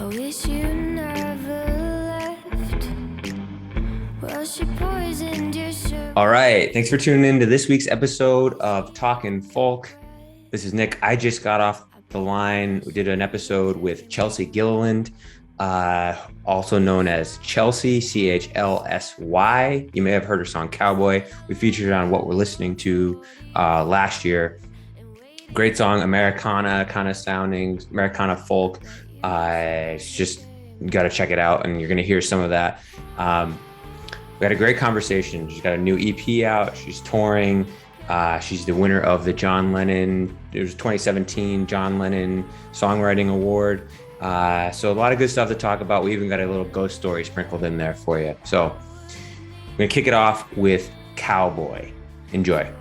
wish you never left. Well, she poisoned your soul. All right. Thanks for tuning in to this week's episode of Talkin Folk. This is Nick. I just got off the line. We did an episode with CHLSY Gilliland, also known as CHLSY, CHLSY. You may have heard her song Cowboy. We featured it on What We're Listening to last year. Great song, Americana kind of sounding, Americana folk. It's just, you got to check it out and you're going to hear some of that. We had a great conversation. She's got a new EP out. She's touring. She's the winner of the John Lennon, it was 2017 John Lennon Songwriting Award. So a lot of good stuff to talk about. We even got a little ghost story sprinkled in there for you. So I'm going to kick it off with Cowboy. Enjoy.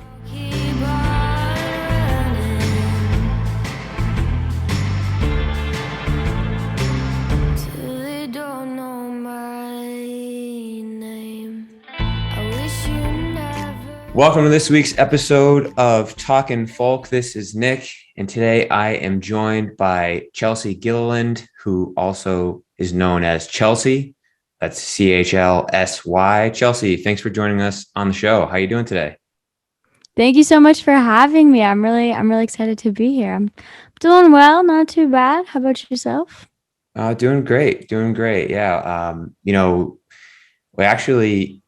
Welcome to this week's episode of Talkin Folk. This is Nick, and today I am joined by CHLSY Gilliland, who also is known as CHLSY. That's CHLSY. CHLSY, thanks for joining us on the show. How are you doing today? Thank you so much for having me. I'm really excited to be here. I'm doing well, not too bad. How about yourself? Doing great. Yeah. We actually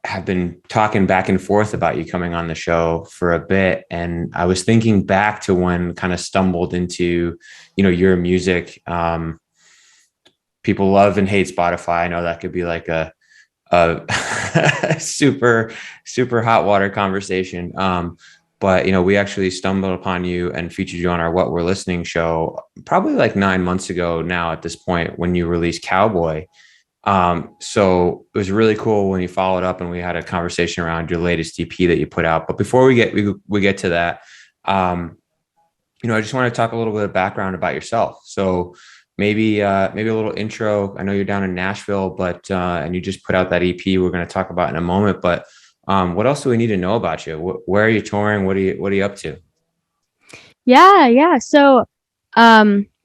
have been talking back and forth about you coming on the show for a bit. And I was thinking back to when kind of stumbled into, your music. People love and hate Spotify. I know that could be like a super, super hot water conversation. But we actually stumbled upon you and featured you on our What We're Listening show, probably like 9 months ago now at this point, when you released Cowboy. So it was really cool when you followed up and we had a conversation around your latest EP that you put out. But before we get to that, I just want to talk a little bit of background about yourself. So maybe a little intro. I know you're down in Nashville, but and you just put out that EP we're going to talk about in a moment. But what else do we need to know about you? Where are you touring? What are you up to? Yeah. So,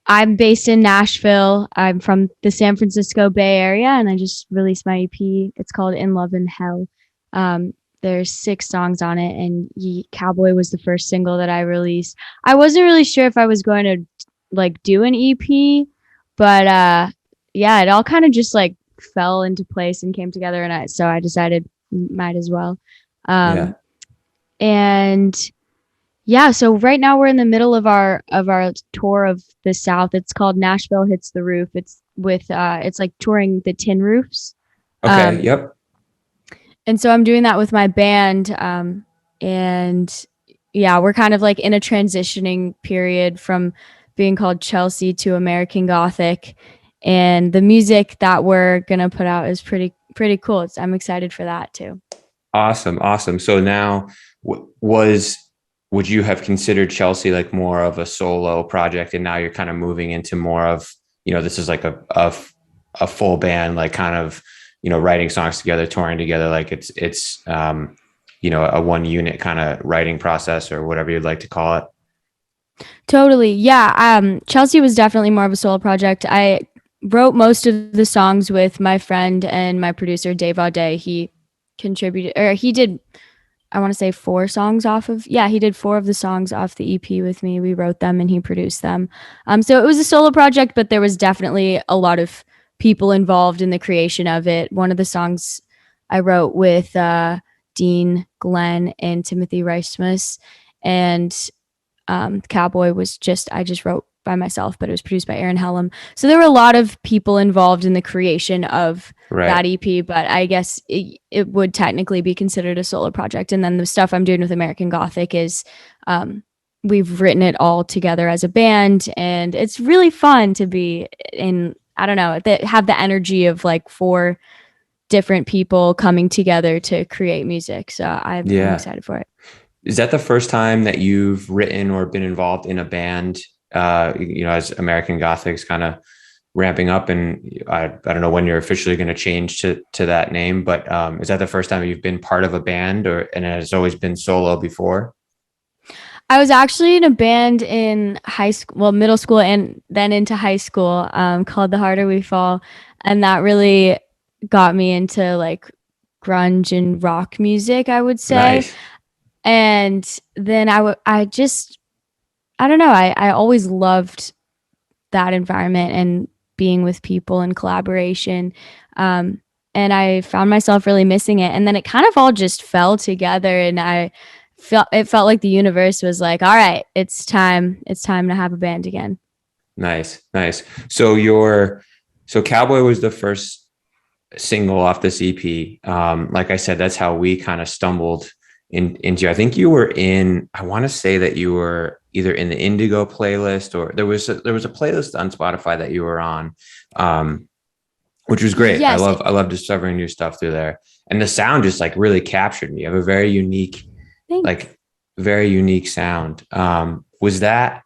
I'm based in Nashville. I'm from the San Francisco Bay Area, and I just released my EP. It's called In Love and Hell. There's 6 songs on it, and Cowboy was the first single that I released. I wasn't really sure if I was going to do an EP, but it all kind of just fell into place and came together, and so I decided might as well. And yeah, so right now we're in the middle of our tour of the South. It's called Nashville Hits the Roof. It's with it's like touring the Tin Roofs. Okay. Yep. And so I'm doing that with my band. And yeah, we're kind of in a transitioning period from being called CHLSY to American Gothic. And the music that we're gonna put out is pretty cool. I'm excited for that too. Awesome. So now, would you have considered CHLSY more of a solo project, and now you're kind of moving into more of, this is like a full band, writing songs together, touring together, it's a one unit kind of writing process or whatever you'd like to call it? Totally. Yeah. CHLSY was definitely more of a solo project. I wrote most of the songs with my friend and my producer, Dave Audet. He contributed, or he did, I want to say 4 songs he did 4 of the songs off the EP with me. We wrote them and he produced them. So it was a solo project, but there was definitely a lot of people involved in the creation of it. One of the songs I wrote with Dean Glenn and Timothy Reismus, and Cowboy was I just wrote by myself, but it was produced by Aaron Hellum. So there were a lot of people involved in the creation of that EP, but I guess it would technically be considered a solo project. And then the stuff I'm doing with American Gothic is we've written it all together as a band, and it's really fun to be in, I don't know, have the energy of 4 different people coming together to create music. So I'm excited for it. Is that the first time that you've written or been involved in a band, as American Gothic's kind of ramping up, and I don't know when you're officially going to change to that name, but is that the first time you've been part of a band, and it has always been solo before? I was actually in a band in high school, well, middle school, and then into high school, called The Harder We Fall, and that really got me into like grunge and rock music, I would say. Nice. And then I just, I don't know, I always loved that environment and being with people and collaboration. Um, and I found myself really missing it. And then it kind of all just fell together, and it felt like the universe was like, all right, it's time to have a band again. Nice. Nice. So Cowboy was the first single off this EP. Like I said, that's how we kind of stumbled into. I think you were in. I want to say that you were either in the Indigo playlist, or there was a playlist on Spotify that you were on, which was great. Yes. I love discovering new stuff through there, and the sound just like really captured me. You have a very unique, like very unique sound. Was that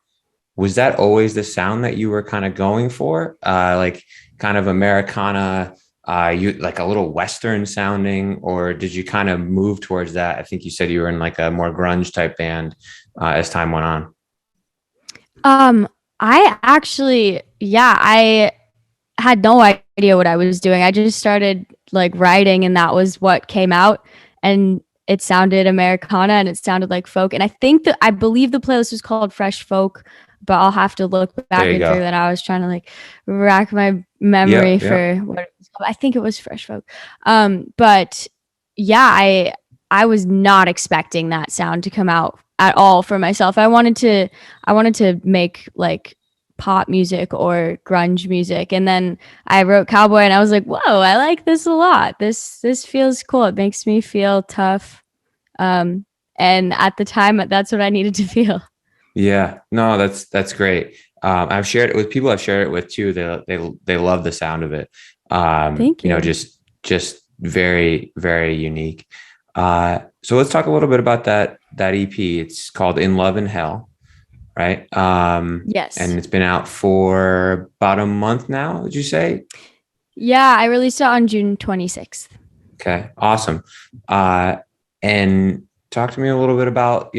always the sound that you were kind of going for? Like kind of Americana, you like a little Western sounding, or did you kind of move towards that? I think you said you were in like a more grunge type band as time went on. I actually, yeah, I had no idea what I was doing. I just started like writing, and that was what came out. And it sounded Americana and it sounded like folk. And I believe the playlist was called Fresh Folk, but I'll have to look back and through that. I was trying to like rack my memory for what it was called. I think it was Fresh Folk. But yeah, I was not expecting that sound to come out at all for myself. I wanted to make like pop music or grunge music, and then I wrote Cowboy, and I was like, whoa, I like this a lot. This feels cool. It makes me feel tough, and at the time that's what I needed to feel. Yeah, no, that's great. I've shared it with people I've shared it with too. They love the sound of it. Thank you. You know, just very, very unique. So let's talk a little bit about that EP. It's called In Love and Hell, right? Yes. And it's been out for about a month now, would you say? Yeah, I released it on June 26th. Okay, awesome. And talk to me a little bit about,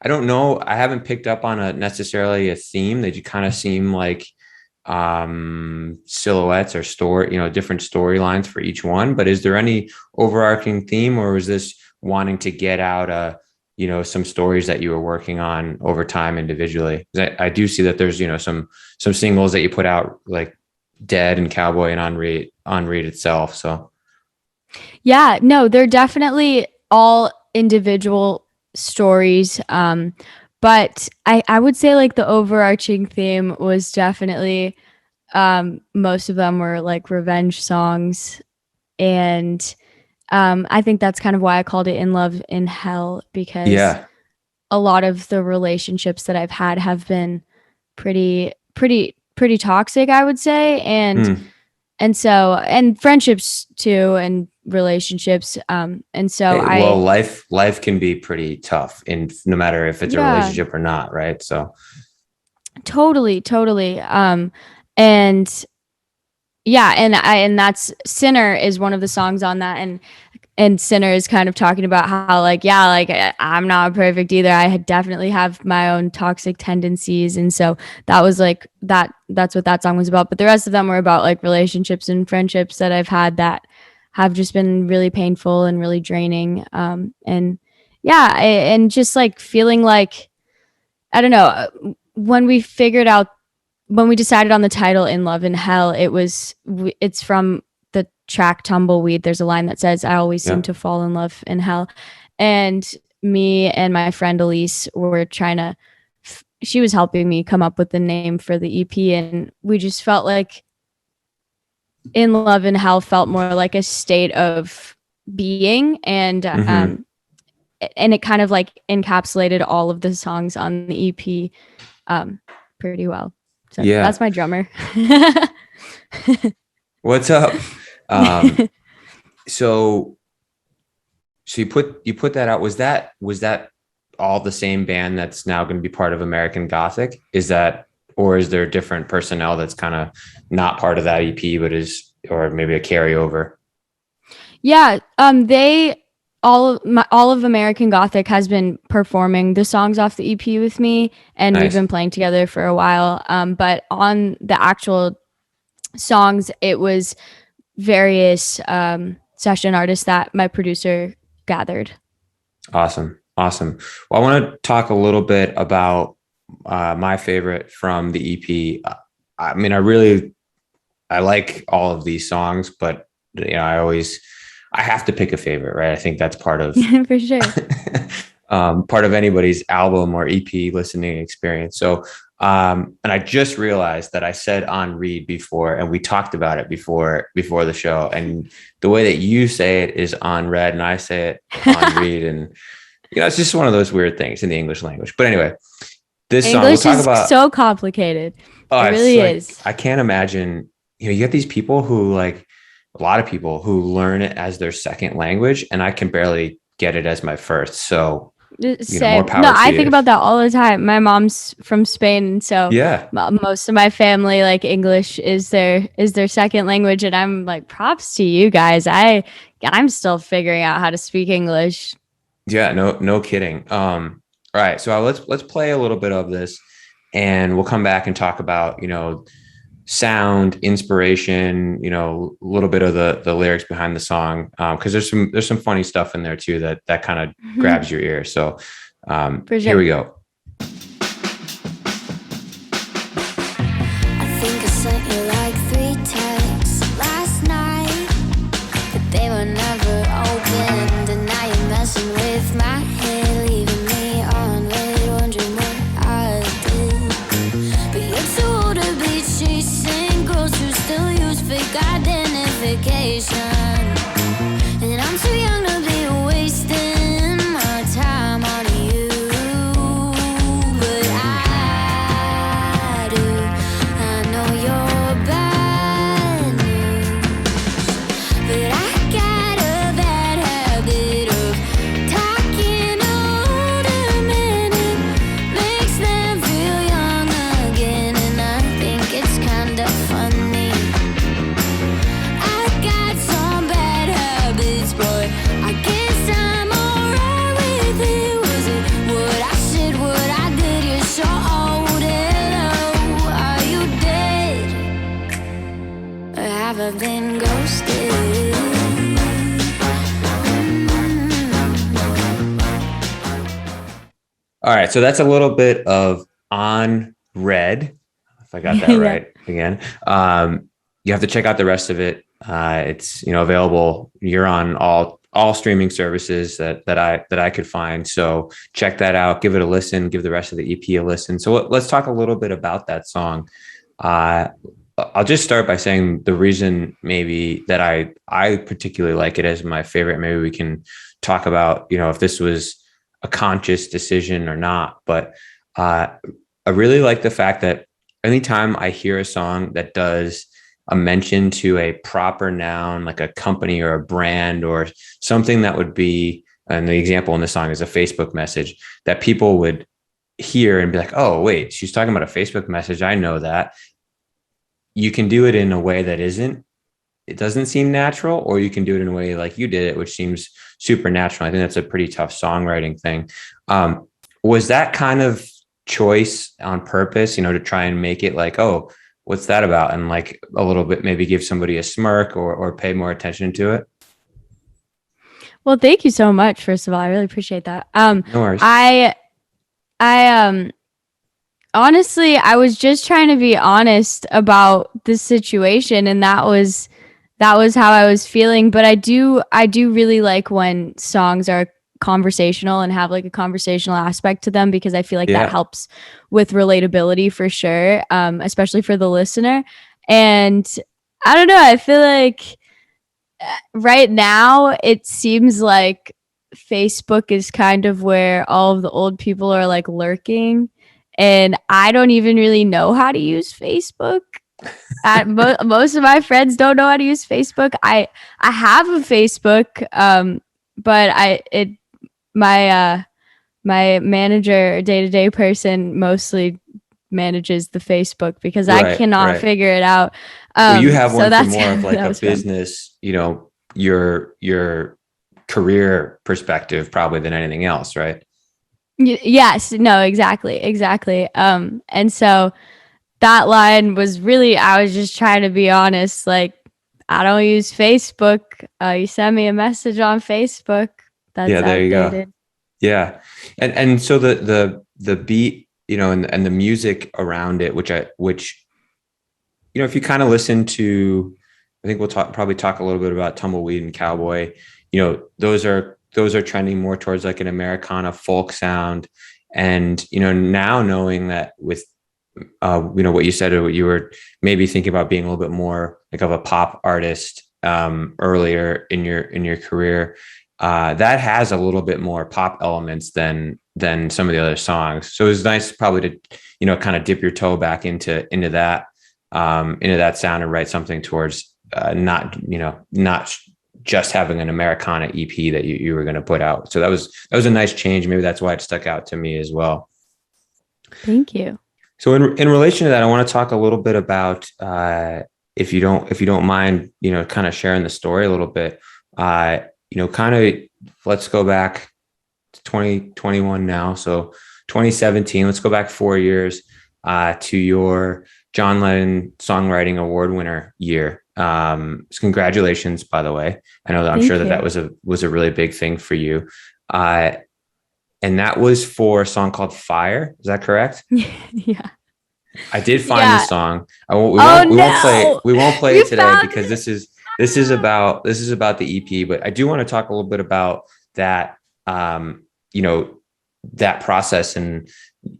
I don't know, I haven't picked up on necessarily a theme. That you kind of seem like silhouettes or different storylines for each one, but is there any overarching theme, or was this wanting to get out some stories that you were working on over time individually? I do see that there's some singles that you put out, like Dead and Cowboy and On Read itself. So yeah, no, they're definitely all individual stories, but I would say like the overarching theme was definitely, most of them were like revenge songs. And I think that's kind of why I called it In Love in Hell, because a lot of the relationships that I've had have been pretty toxic, I would say. And friendships too, and relationships. And so life can be pretty tough, no matter if it's a relationship or not. Right. So totally. And yeah, and that's Sinner is one of the songs on that. And Sinner is kind of talking about how I'm not perfect either. I definitely have my own toxic tendencies. And so that was like that's what that song was about. But the rest of them were about like relationships and friendships that I've had that have just been really painful and really draining. And just like feeling like, I don't know, when we decided on the title In Love in Hell, it's from the track Tumbleweed. There's a line that says, I always seem to fall in love in hell. And me and my friend Elise were she was helping me come up with the name for the EP. And we just felt like In Love in Hell felt more like a state of being. And, and it kind of like encapsulated all of the songs on the EP pretty well. So that's my drummer. What's up? So you put that out. Was that all the same band that's now going to be part of American Gothic? Or is there different personnel that's kind of not part of that EP, or maybe a carryover? Yeah. all of American Gothic has been performing the songs off the EP with me, and we've Nice. been playing together for a while. But on the actual songs, it was various session artists that my producer gathered. Awesome. Awesome. Well, I want to talk a little bit about my favorite from the EP. I mean, I like all of these songs, but I have to pick a favorite, right? I think that's part of For sure. part of anybody's album or EP listening experience. So, and I just realized that I said on read before, and we talked about it before the show. And the way that you say it is on read, and I say it on read, and it's just one of those weird things in the English language. But anyway, this song we'll English talk is about. so complicated. Oh, It really is. I can't imagine. You get these people who a lot of people who learn it as their second language, and I can barely get it as my first. So, more power to I you. think about that all the time. My mom's from Spain, and so Yeah. most of my family, like, English is their second language, and I'm like, props to you guys. I'm still figuring out how to speak English. Yeah, no kidding. All right, so let's play a little bit of this, and we'll come back and talk about sound, inspiration, a little bit of the lyrics behind the song, because there's some funny stuff in there too that kind of grabs your ear. So For sure. here we go. I think I sent you like 3 texts last night, but they were never opened, and now you're messing with my head, leaving me on red, wondering what I did. But you're too old to be chasing girls who still use fake identification, and I'm too young to be wasting my time on you. But I do. I know you're bad news, but I got a bad habit of talking older men. It makes them feel young again, and I think it's kinda funny. I got some bad habits, but I guess I'm alright with it. Was it what I said, what I did? You're so old. Hello, are you dead? Or have I been ghosted? All right, so that's a little bit of On Red, if I got that Yeah. right again. You have to check out the rest of it. It's available. You're on all streaming services that I could find. So check that out. Give it a listen. Give the rest of the EP a listen. So let's talk a little bit about that song. I'll just start by saying the reason maybe that I particularly like it as my favorite. Maybe we can talk about if this was a conscious decision or not. But I really like the fact that anytime I hear a song that does a mention to a proper noun, like a company or a brand or something that would be, and the example in the song is a Facebook message that people would hear and be like, oh, wait, she's talking about a Facebook message. I know that. You can do it in a way that it doesn't seem natural, or you can do it in a way like you did it, which seems supernatural. I think that's a pretty tough songwriting thing. Was that kind of choice on purpose, to try and make it like, oh, what's that about? And like a little bit, maybe give somebody a smirk or pay more attention to it. Well, thank you so much. First of all, I really appreciate that. No worries. I honestly, I was just trying to be honest about the situation, and that was how I was feeling. But I do really like when songs are conversational and have like a conversational aspect to them, because I feel like Yeah. that helps with relatability for sure, especially for the listener. And I don't know, I feel like right now it seems like Facebook is kind of where all of the old people are like lurking, and I don't even really know how to use Facebook. Most of my friends don't know how to use Facebook. I have a Facebook, but my manager, day-to-day person, mostly manages the Facebook because I Right, cannot right. figure it out. Well, you have so one for that's- more of like that a was fun. business, your career perspective probably than anything else, right? Yes, no, exactly. And so that line was really, I was just trying to be honest. Like, I don't use Facebook. You send me a message on Facebook. Yeah, That's there you go. outdated. Yeah. And so the beat, and the music around it, which if you kind of listen to, I think we'll probably talk a little bit about Tumbleweed and Cowboy. Those are trending more towards like an Americana folk sound. And now knowing that with what you said, you were maybe thinking about being a little bit more like of a pop artist earlier in your career. That has a little bit more pop elements than some of the other songs. So it was nice probably to kind of dip your toe back into that sound and write something towards not just having an Americana EP that you were going to put out. So that was a nice change. Maybe that's why it stuck out to me as well. Thank you. So in relation to that, I want to talk a little bit about if you don't mind, kind of sharing the story a little bit. Kind of let's go back to 2021 now. So 2017, let's go back 4 years to your John Lennon Songwriting Award winner year. Congratulations, by the way. I know that I'm sure that was a really big thing for you. And that was for a song called Fire. Is that correct? Yeah. I did find the song. We won't play it today because this is about the EP, but I do want to talk a little bit about that, that process. And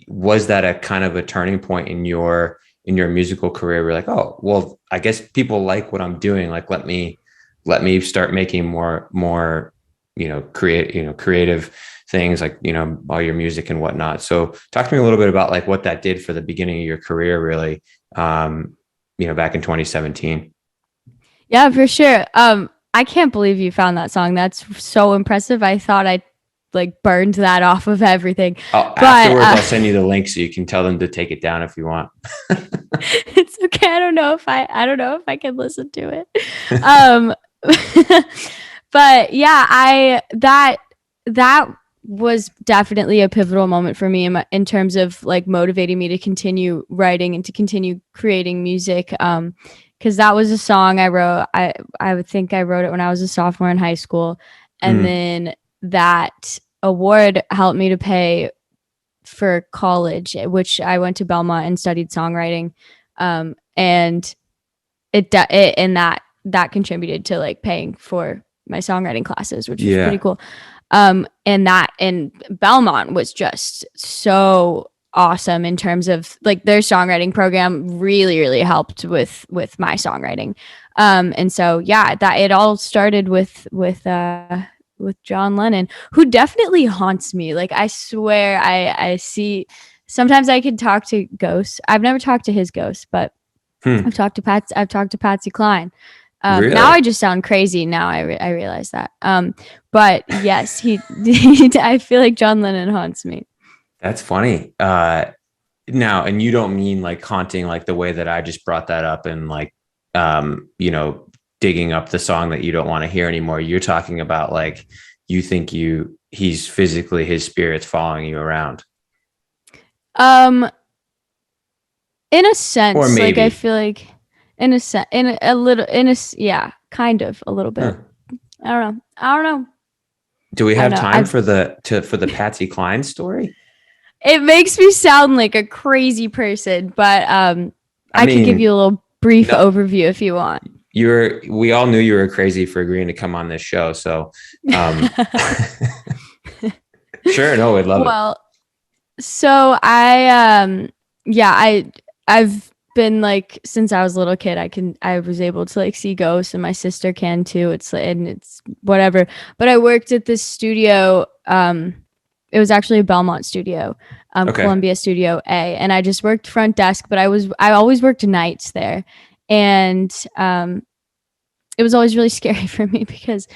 was that a kind of a turning point in your musical career? We're like, oh, well, I guess people like what I'm doing. Like, let me start making more, creative things, like, all your music and whatnot. So talk to me a little bit about like what that did for the beginning of your career, really, back in 2017. Yeah, for sure. I can't believe you found that song. That's so impressive. I thought I like burned that off of everything. Afterwards, I'll send you the link so you can tell them to take it down if you want. It's okay. I don't know if I can listen to it. But yeah, that was definitely a pivotal moment for me in terms of like motivating me to continue writing and to continue creating music. Because that was a song I wrote. I would think I wrote it when I was a sophomore in high school. And then that award helped me to pay for college, which I went to Belmont and studied songwriting. And that contributed to like paying for my songwriting classes, which was pretty cool. And Belmont was just so awesome in terms of like their songwriting program really, really helped with my songwriting. And so, yeah, that it all started with John Lennon, who definitely haunts me. Like, I swear I see, sometimes I can talk to ghosts. I've never talked to his ghost, but I've talked to Patsy Cline. Really? Now I just sound crazy. Now I realize that. But yes, I feel like John Lennon haunts me. That's funny. Now, and you don't mean like haunting, like the way that I just brought that up and like, digging up the song that you don't want to hear anymore. You're talking about like, you think he's physically, his spirit's following you around. In a sense, or maybe. Like I feel like kind of a little bit. Huh. I don't know. Do we have time for the Patsy Cline story? It makes me sound like a crazy person, but I can give you a little brief overview if you want. We all knew you were crazy for agreeing to come on this show. So, sure. No, we'd love it. Well, so I've been like, since I was a little kid, I was able to like see ghosts, and my sister can too. It's whatever. But I worked at this studio. It was actually a Belmont studio, Columbia Studio A, and I just worked front desk. But I always worked nights there, and it was always really scary for me because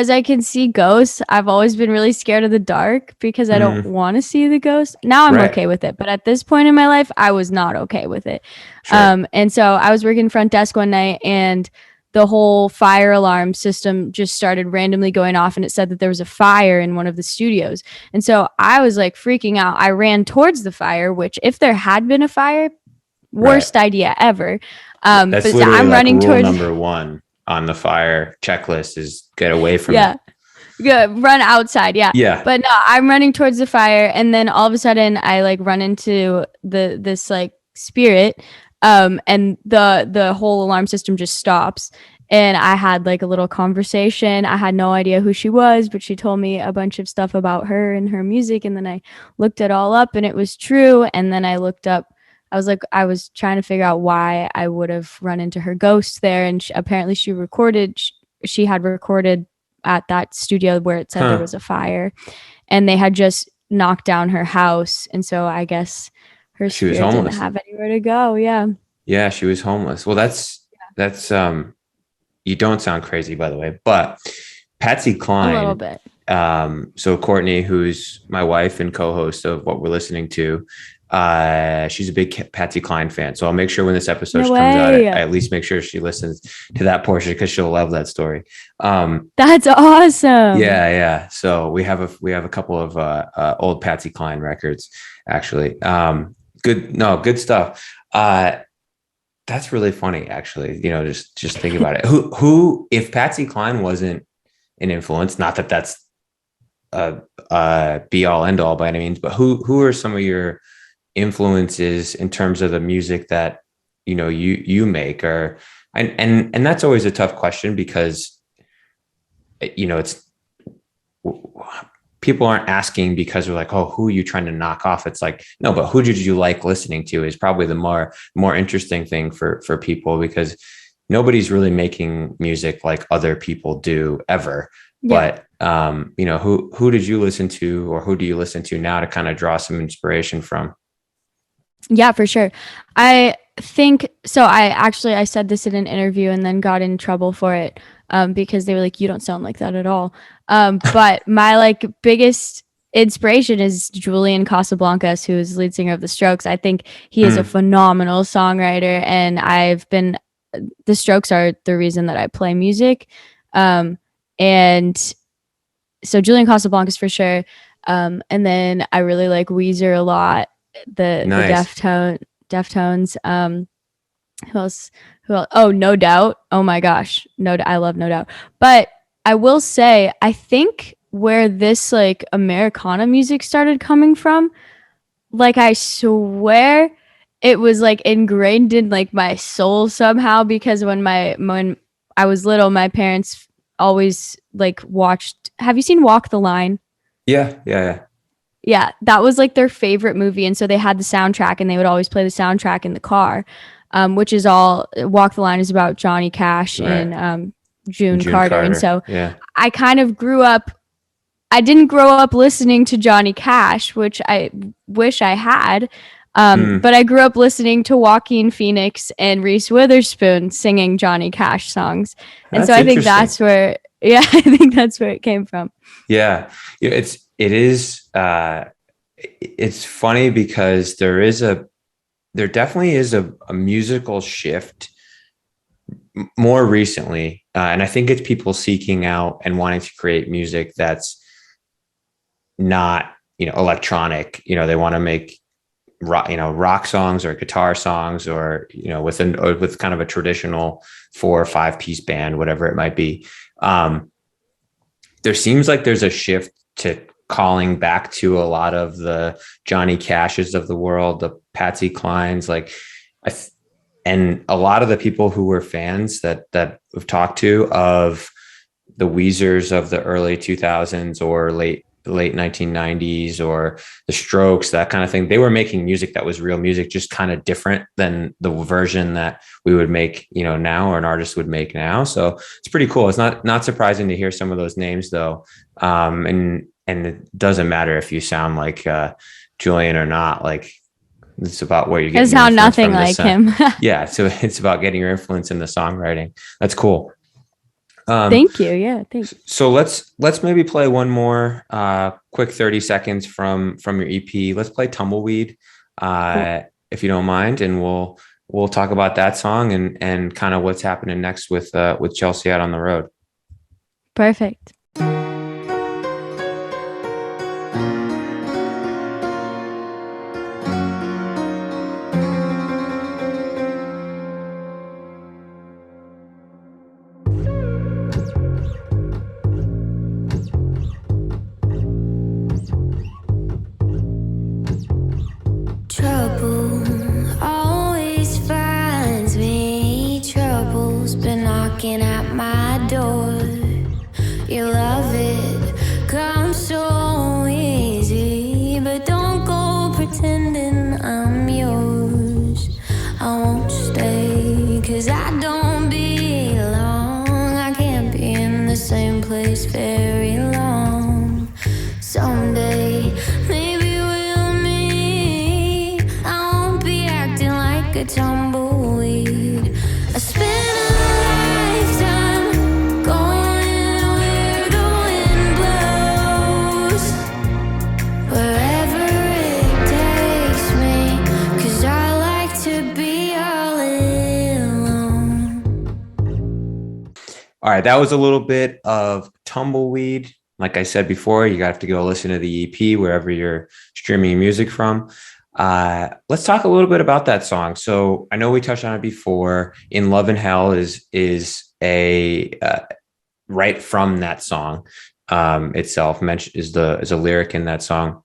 I can see ghosts. I've always been really scared of the dark because I don't want to see the ghost. Now I'm okay with it, but at this point in my life, I was not okay with it. Sure. And so I was working front desk one night, and the whole fire alarm system just started randomly going off, and it said that there was a fire in one of the studios. And so I was like freaking out. I ran towards the fire, which if there had been a fire, worst idea ever. That's But literally I'm like running rule towards number one on the fire checklist is get away from yeah. it. Good, run outside, yeah. Yeah. But no, I'm running towards the fire, and then all of a sudden I like run into this like spirit, and the whole alarm system just stops. And I had like a little conversation. I had no idea who she was, but she told me a bunch of stuff about her and her music, and then I looked it all up, and it was true. And then I looked up. I was trying to figure out why I would have run into her ghost there, and apparently she had recorded at that studio where it said there was a fire, and they had just knocked down her house, and so I guess her spirit didn't have anywhere to go. Yeah, she was homeless. Well, that's you don't sound crazy, by the way, but Patsy Cline, a little bit. So Courtney, who's my wife and co-host of what we're listening to, she's a big Patsy Cline fan. So I'll make sure when this episode comes out, I at least make sure she listens to that portion because she'll love that story. That's awesome. Yeah. So we have a couple of old Patsy Cline records, actually. Good stuff. That's really funny, actually. Just think about it. Who, if Patsy Cline wasn't an influence, not that that's be all end all by any means, but who are some of your influences in terms of the music that you make? Or and that's always a tough question because it's people aren't asking because they're like, oh, who are you trying to knock off? It's like, no, but who did you like listening to is probably the more interesting thing for people, because nobody's really making music like other people do ever. Yeah. But who did you listen to, or who do you listen to now to kind of draw some inspiration from? Yeah, for sure. I think so. I said this in an interview and then got in trouble for it because they were like, you don't sound like that at all. But my like biggest inspiration is Julian Casablancas, who is lead singer of The Strokes. I think he is a phenomenal songwriter, and The Strokes are the reason that I play music. And so Julian Casablancas for sure. And then I really like Weezer a lot. The Deftones. Who else? Oh, No Doubt. Oh my gosh. I love No Doubt. But I will say, I think where this like Americana music started coming from, like I swear it was like ingrained in like my soul somehow, because when I was little, my parents always like watched. Have you seen Walk the Line? Yeah. Yeah, that was like their favorite movie, and so they had the soundtrack, and they would always play the soundtrack in the car, which is all. Walk the Line is about Johnny Cash and June Carter, and so I kind of grew up. I didn't grow up listening to Johnny Cash, which I wish I had, but I grew up listening to Joaquin Phoenix and Reese Witherspoon singing Johnny Cash songs, and so I think that's where. Yeah, I think that's where it came from. Yeah, it's funny because there definitely is a musical shift more recently, and I think it's people seeking out and wanting to create music that's not electronic. They want to make rock songs or guitar songs, or with kind of a traditional 4 or 5 piece band, whatever it might be. There seems like there's a shift to calling back to a lot of the Johnny Cashes of the world, the Patsy Clines, and a lot of the people who were fans that we've talked to of the Weezers of the early 2000s or late 1990s, or the Strokes, that kind of thing. They were making music that was real music, just kind of different than the version that we would make, now, or an artist would make now. So it's pretty cool. It's not surprising to hear some of those names though. And it doesn't matter if you sound like Julian or not. Like, it's about where you get. It sound nothing like him. Yeah, so it's about getting your influence in the songwriting. That's cool. Thank you. Yeah, thanks. So let's maybe play one more quick 30 seconds from your EP. Let's play Tumbleweed, cool, if you don't mind, and we'll we'll talk about that song and kind of what's happening next with CHLSY out on the road. Perfect. Trouble always finds me. Trouble's been knocking at my door. You love it, comes so easy, but don't go pretending I'm yours. I won't stay, 'cause I don't belong. I can't be in the same place very long. Someday, maybe we'll meet. I won't be acting like a tumbleweed. I spent a lifetime going where the wind blows, wherever it takes me, 'cause I like to be all alone. All right, that was a little bit of Tumbleweed. Like I said before, you have to go listen to the EP wherever you're streaming music from. Let's talk a little bit about that song. So I know we touched on it before. In Love and Hell is a right from that song itself. Mentioned is a lyric in that song.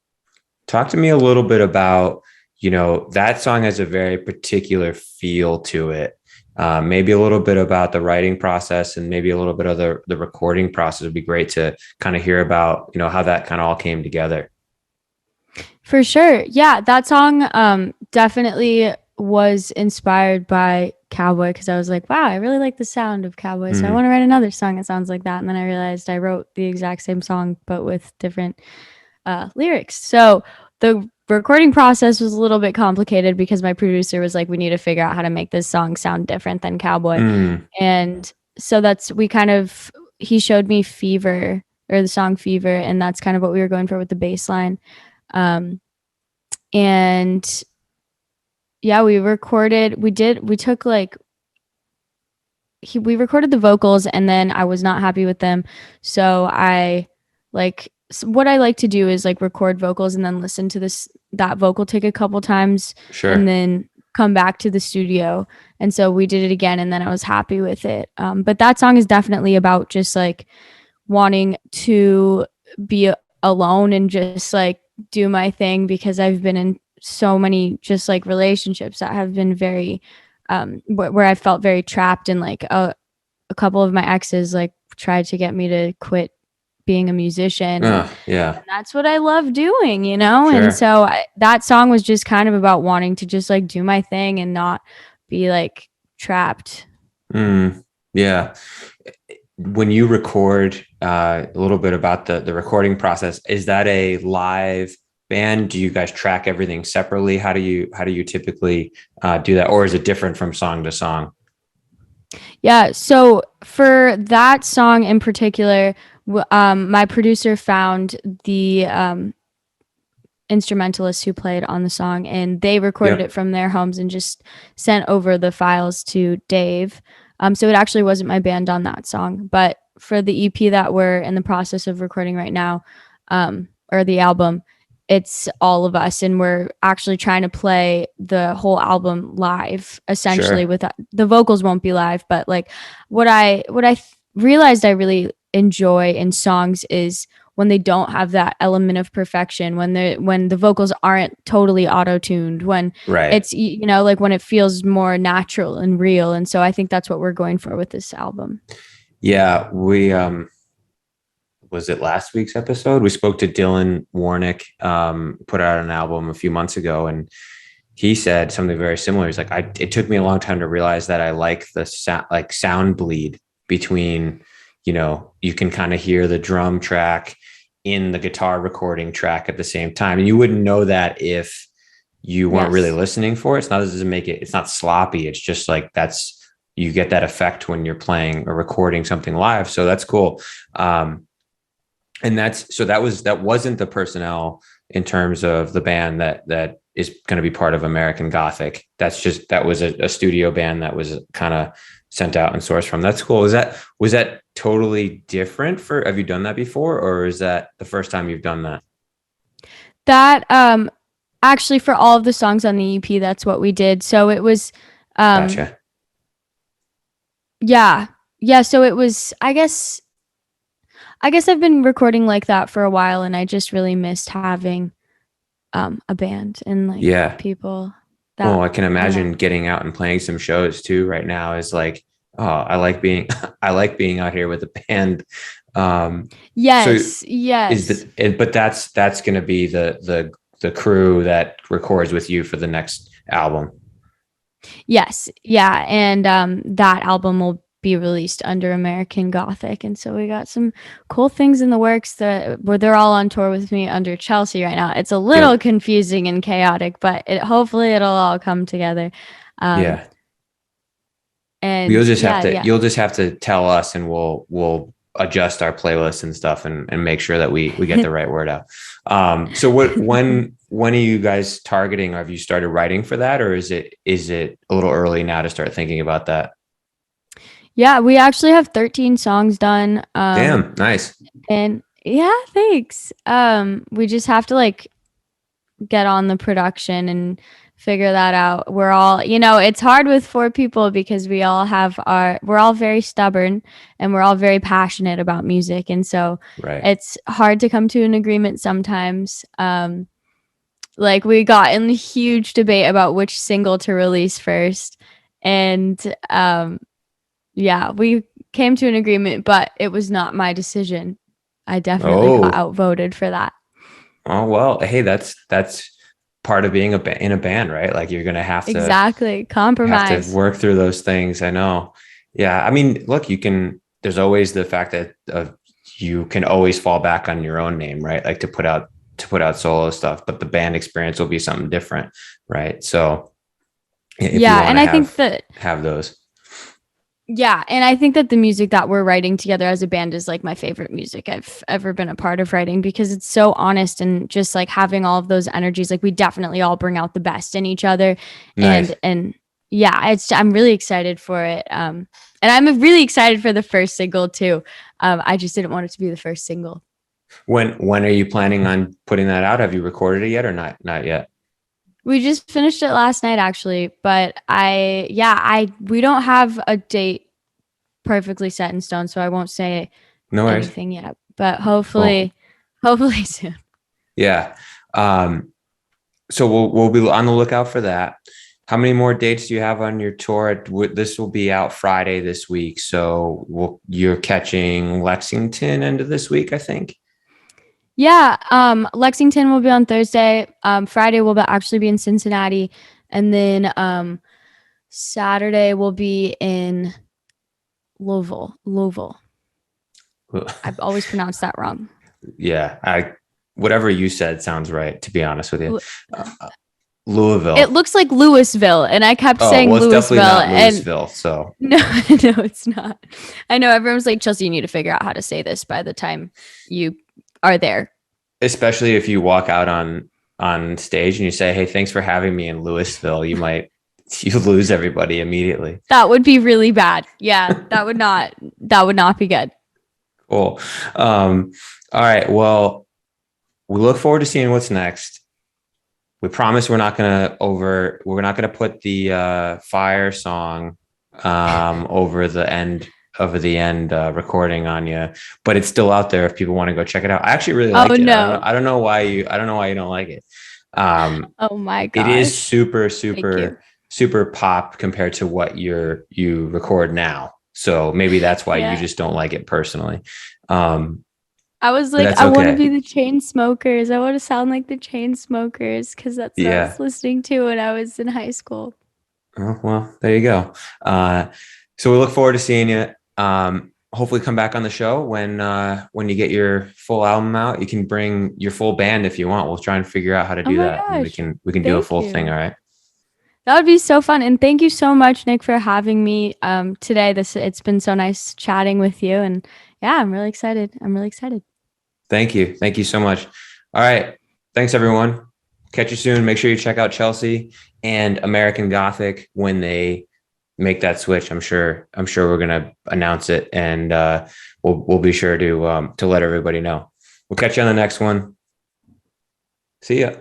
Talk to me a little bit about, that song has a very particular feel to it. Maybe a little bit about the writing process and maybe a little bit of the recording process. Would be great to kind of hear about, how that kind of all came together. For sure. Yeah, that song definitely was inspired by Cowboy, because I was like, wow, I really like the sound of Cowboy. So I want to write another song that sounds like that. And then I realized I wrote the exact same song, but with different lyrics. So the recording process was a little bit complicated because my producer was like, we need to figure out how to make this song sound different than Cowboy. And so he showed me Fever, or the song Fever, and that's kind of what we were going for with the bass line. And yeah, we recorded the vocals, and then I was not happy with them. So what I like to do is like record vocals and then listen to that vocal take a couple times. Sure. And then come back to the studio. And so we did it again, and then I was happy with it. But that song is definitely about just like wanting to be alone and just like do my thing, because I've been in so many just like relationships that have been very where I felt very trapped, and like a couple of my exes like tried to get me to quit being a musician. Yeah. And that's what I love doing, Sure. And so that song was just kind of about wanting to just like do my thing and not be like trapped. Yeah. When you record, a little bit about the recording process, is that a live band? Do you guys track everything separately? How do you typically do that? Or is it different from song to song? Yeah. So for that song in particular, my producer found the instrumentalists who played on the song, and they recorded it from their homes and just sent over the files to Dave. So it actually wasn't my band on that song, but for the EP that we're in the process of recording right now, or the album, it's all of us, and we're actually trying to play the whole album live, essentially. With the vocals won't be live, but like what I realized I really enjoy in songs is when they don't have that element of perfection, when the vocals aren't totally auto-tuned, when it's like when it feels more natural and real. And so I think that's what we're going for with this album. Yeah, we was it last week's episode? We spoke to Dylan Warnick, put out an album a few months ago, and he said something very similar. He's like, it took me a long time to realize that I like the sound bleed between, you can kind of hear the drum track in the guitar recording track at the same time. And you wouldn't know that if you weren't really listening for it. It's not, it's not sloppy. It's just like, you get that effect when you're playing or recording something live. So that's cool. And that wasn't the personnel in terms of the band that is going to be part of American Gothic. That was a studio band that was kind of sent out and sourced from. That's cool. Was that totally different have you done that before, or is that the first time you've done that? That actually, for all of the songs on the EP, that's what we did. So it was Gotcha. Yeah. So it was, I guess I've been recording like that for a while, and I just really missed having a band and like Yeah. people Well, I can imagine getting out and playing some shows too right now is like, oh, I like being out here with a band. Yes. But that's going to be the crew that records with you for the next album. Yes. Yeah. And that album will be released under American Gothic. And so we got some cool things in the works where they're all on tour with me under CHLSY right now. It's a little confusing and chaotic, but hopefully it'll all come together. And you'll just have to tell us, and we'll adjust our playlists and stuff and make sure that we get the right word out. So when are you guys targeting? Have you started writing for that, or is it a little early now to start thinking about that? Yeah, we actually have 13 songs done. Damn, nice. And yeah, thanks. We just have to like get on the production and figure that out. We're all, it's hard with 4 people because we're all very stubborn and we're all very passionate about music. And so It's hard to come to an agreement sometimes. Like we got in a huge debate about which single to release first. And we came to an agreement, but it was not my decision. I definitely got outvoted for that. Oh, well, hey, that's part of being in a band, right? Like you're going to have to compromise, have to work through those things. I know. Yeah. I mean, look, there's always the fact that you can always fall back on your own name, right? Like to put out solo stuff, but the band experience will be something different. Right. So I think that have those. Yeah, and I think that the music that we're writing together as a band is like my favorite music I've ever been a part of writing, because it's so honest and just like having all of those energies. Like we definitely all bring out the best in each other. Nice. And yeah, I'm really excited for it. And I'm really excited for the first single too. I just didn't want it to be the first single. When are you planning on putting that out? Have you recorded it yet or not yet? We just finished it last night, actually, but we don't have a date perfectly set in stone, so I won't say anything yet. But hopefully soon. Yeah. So we'll be on the lookout for that. How many more dates do you have on your tour? This will be out Friday this week, so you're catching Lexington end of this week, I think. Yeah, Lexington will be on Thursday. Friday will actually be in Cincinnati, and then Saturday will be in Louisville. I've always pronounced that wrong. Yeah, whatever you said sounds right, to be honest with you. Louisville. It looks like Louisville, and I kept saying Louisville. It's definitely not Louisville. So no, it's not. I know everyone's like, CHLSY, you need to figure out how to say this by the time you are there. Especially if you walk out on stage and you say, "Hey, thanks for having me in Louisville," you lose everybody immediately. That would be really bad. Yeah, that would not be good. Cool. All right. Well, we look forward to seeing what's next. We promise we're not gonna put the fire song over the end recording on you, but it's still out there if people want to go check it out. I actually really like it. No. I don't know why you don't like it. Oh my god. It is super pop compared to what you record now. So maybe that's why you just don't like it personally. I was like, I want to be the Chainsmokers. I want to sound like the Chainsmokers because that's what I was listening to when I was in high school. Oh, well, there you go. So we look forward to seeing you. Hopefully come back on the show when you get your full album out. You can bring your full band if you want. We'll try and figure out how to do that. And we can do a full thing. All right. That would be so fun. And thank you so much, Nick, for having me today. It's been so nice chatting with you. And yeah, I'm really excited. Thank you. Thank you so much. All right. Thanks, everyone. catch you soon. Make sure you check out CHLSY and American Gothic when they make that switch. I'm sure we're gonna announce it, and we'll be sure to let everybody know. We'll catch you on the next one. See ya.